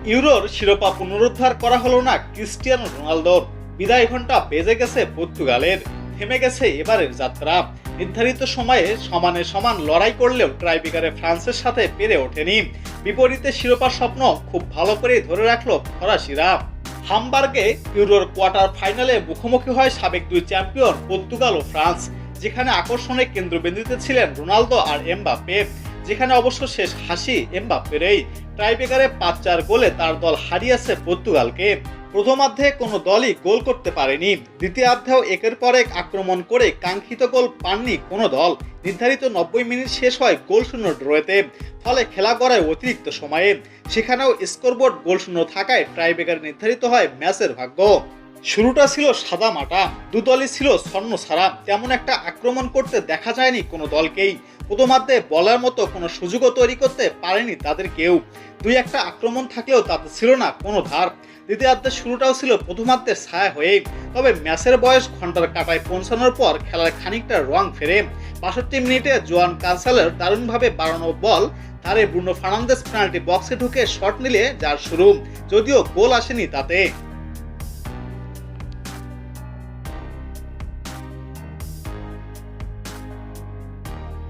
ইউরোর শিরোপা পুনরুদ্ধার করা হলো না ক্রিস্টিয়ানো রোনালদোর। বিদায় ঘণ্টা বেজে গেছে পর্তুগালের। থেমে গেছে এবারের যাত্রা। নির্ধারিত সময়ে সমানে সমান লড়াই করলেও ট্রাইব্রেকারে ফ্রান্সের সাথে পেরে ওঠেনি। বিপরীতে শিরোপার স্বপ্ন খুব ভালো করে ধরে রাখলো ফরাসিরা। হামবার্গে ইউরোর কোয়ার্টার ফাইনালে মুখোমুখি হয় সাবেক দুই চ্যাম্পিয়ন পর্তুগাল ও ফ্রান্স, যেখানে আকর্ষণের কেন্দ্রবিন্দুতে ছিলেন রোনালদো আর এমবাপ্পে। যেখানে অবশ্য শেষ হাসি এমবাপ্পেরই। টাইব্রেকারে ৫-৪ গোলে তার দল হারিয়েছে পর্তুগালকে। প্রথমার্ধে কোনো দলই গোল করতে পারেনি। দ্বিতীয়ার্ধেও একের পর এক আক্রমণ করে কাঙ্ক্ষিত গোল পাননি কোনো দল। নির্ধারিত ৯০ মিনিট শেষ হয় গোলশূন্য ড্রয়েতে। ফলে খেলা গড়ায় অতিরিক্ত সময়ে। সেখানেও স্কোরবোর্ড গোলশূন্য থাকায় টাইব্রেকারে নির্ধারিত হয় ম্যাচের ভাগ্য। শুরুটা ছিল সাদা মাটা, দুদলই ছিল ছন্ন ছাড়া। তেমন একটা আক্রমণ করতে দেখা যায়নি কোনো দলকেই। প্রথমার্ধে বলার মতো কোনো সুযোগও তৈরি করতে পারেনি তাদের কেউ। দুই একটা আক্রমণ থাকলেও তাতে ছিল না কোনো ধার। দ্বিতীয়ার্ধের শুরুটাও ছিল প্রথমার্ধের ছায়া হয়েই। তবে ম্যাচের বয়স ঘন্টার কাঁটায় পৌঁছানোর পর খেলার খানিকটা রং ফেরে। ৬২ মিনিটে জোয়ান কানসালের দারুণভাবে বাড়ানো বল ধারে ব্রুনো ফার্নান্দেজ পেনাল্টি বক্সে ঢুকে শট নিলে যার শুরু, যদিও গোল আসেনি তাতে।